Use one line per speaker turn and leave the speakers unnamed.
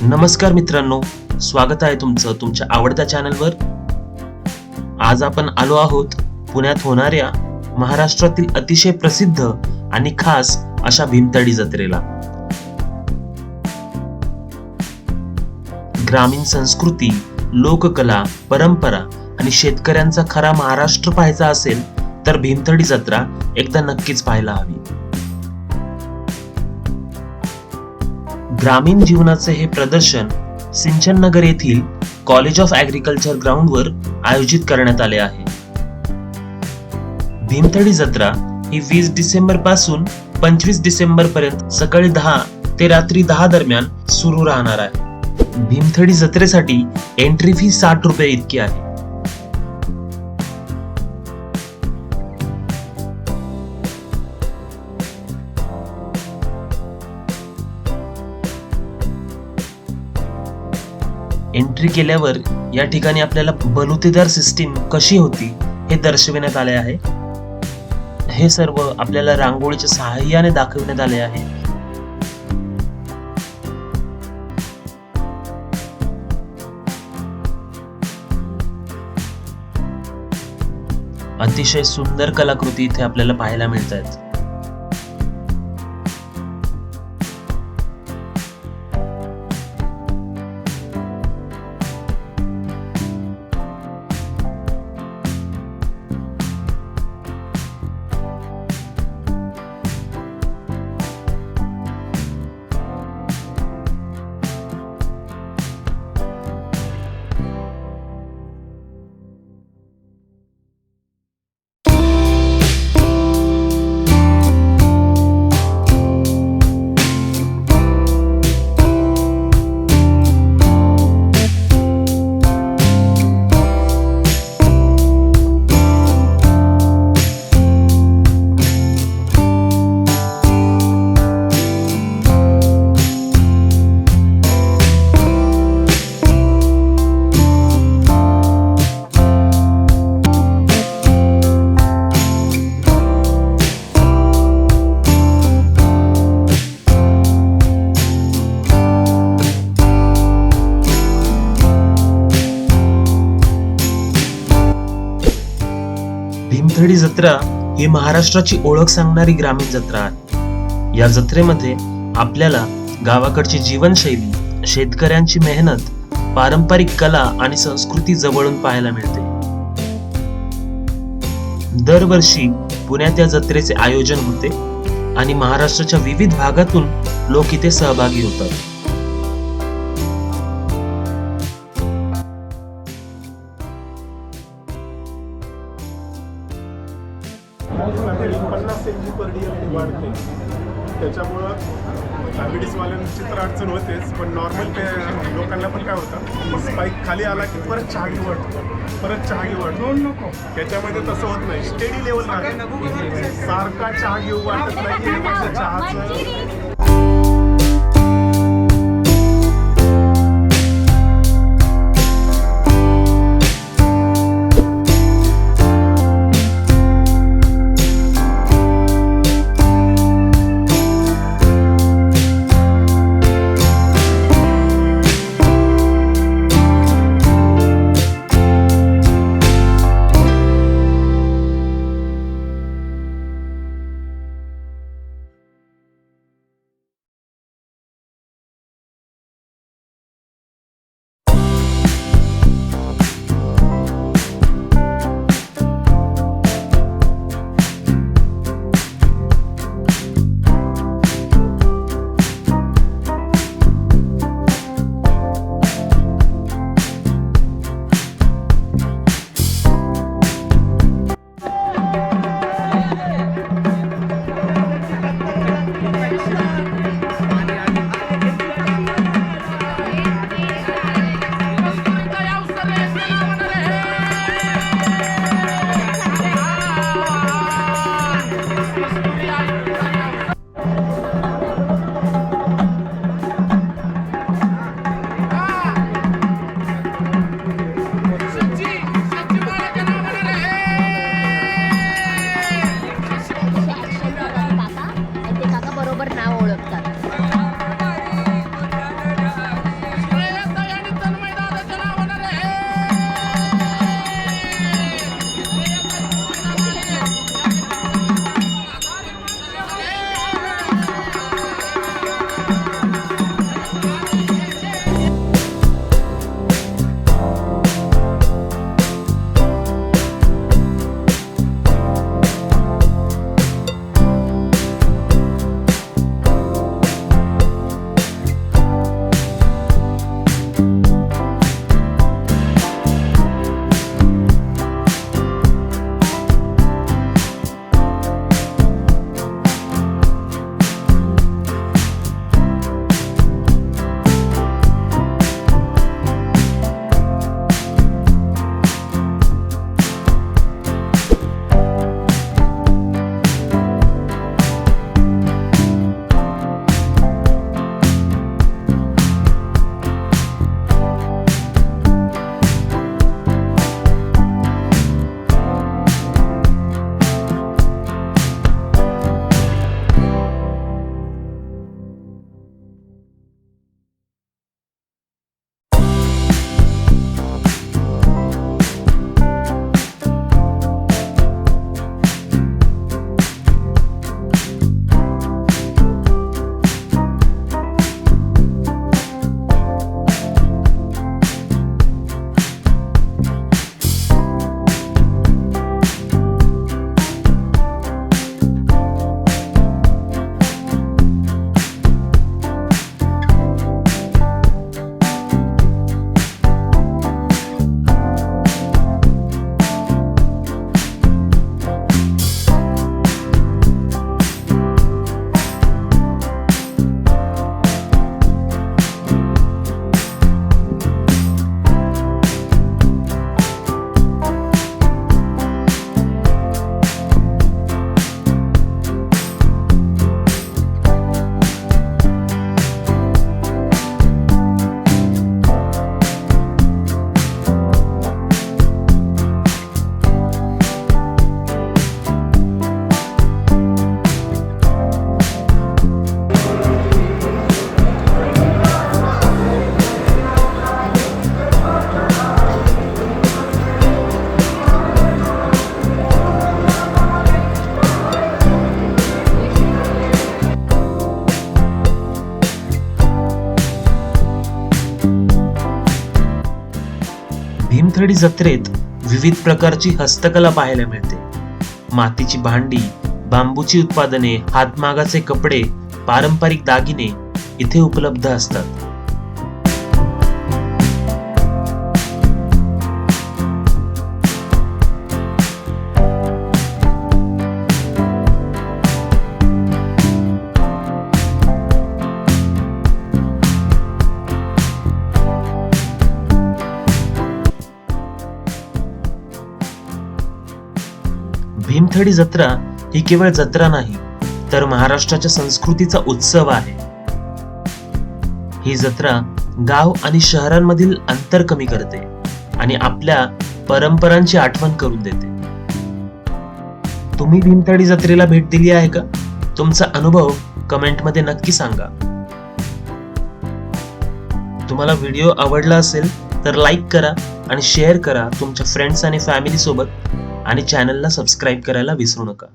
नमस्कार मित्रांनो, स्वागत आहे तुमचं तुमच्या आवडत्या चॅनलवर। आज आपण आलो आहोत पुण्यात होणाऱ्या महाराष्ट्रातील अतिशय प्रसिद्ध आणि खास अशा भीमथडी जत्रेला। ग्रामीण संस्कृती, लोककला, परंपरा आणि शेतकऱ्यांचा खरा महाराष्ट्र पाहायचा असेल तर भीमथडी जत्रा एकदा नक्कीच पाहायला हवी। ग्रामीण जीवनाचे हे प्रदर्शन सिंचन नगर येथील कॉलेज ऑफ ॲग्रिकल्चर ग्राउंडवर आयोजित करण्यात आले आहे। भीमथडी जत्रा ही 20 डिसेंबर पासून 25 डिसेंबर पर्यंत सकाळी 10 ते रात्री 10 दरम्यान सुरू राहणार आहे। भीमथडी जत्रेसाठी एंट्री फी 60 रुपये इतकी आहे। एंट्री केल्यावर या ठिकाणी आपल्याला बलुतेदार सिस्टीम कशी होती हे दर्शविण्यात आले आहे। हे सर्व आपल्याला रांगोळीच्या सहाय्याने दाखवण्यात आले आहे। अतिशय सुंदर कलाकृती इथे आपल्याला पाहायला मिळतात। भीमथडी जत्रा ही महाराष्ट्राची ओळख सांगणारी ग्रामीण जत्रा आहे। या जत्रेमध्ये आपल्याला गावाकडची जीवनशैली, शेतकऱ्यांची मेहनत, पारंपरिक कला आणि संस्कृती जवळून पाहायला मिळते। दरवर्षी पुण्यात या जत्रेचे आयोजन होते आणि महाराष्ट्राच्या विविध भागातून लोक इथे सहभागी होतात।
वाढते, त्याच्यामुळं डायबिटीसवाल्यांची तर अडचण होतेच, पण नॉर्मल लोकांना पण काय होतं, स्पाईक खाली आला की परत चहा घेऊ वाटतो, परत चहा घेऊ वाटतो नको। त्याच्यामध्ये तसं होत नाही, स्टेडी लेवल राहते, सारखा चहा घेऊ वाटत नाही चहाचं
भीमथडी जत्रेत विविध प्रकारची हस्तकला पाहायला मिळते. मातीची भांडी, बांबूची उत्पादने, हातमागाचे कपडे, पारंपरिक दागिने इथे उपलब्ध असतात. भीमथडी जत्रा ही केवळ जत्रा नाही, तर महाराष्ट्राच्या संस्कृतीचा उत्सव आहे. ही जत्रा गाव आणि शहरांमधील अंतर कमी करते आणि आपल्या परंपरांची आठवण करून देते. तुम्ही भीमथडी जत्रेला भेट दिली आहे का? तुमचा अनुभव कमेंटमध्ये नक्की सांगा. तुम्हाला व्हिडिओ आवडला असेल तर लाईक करा आणि शेअर करा तुमच्या फ्रेंड्स आणि फॅमिली सोबत, आणि चॅनलला सबस्क्राईब करायला विसरू नका.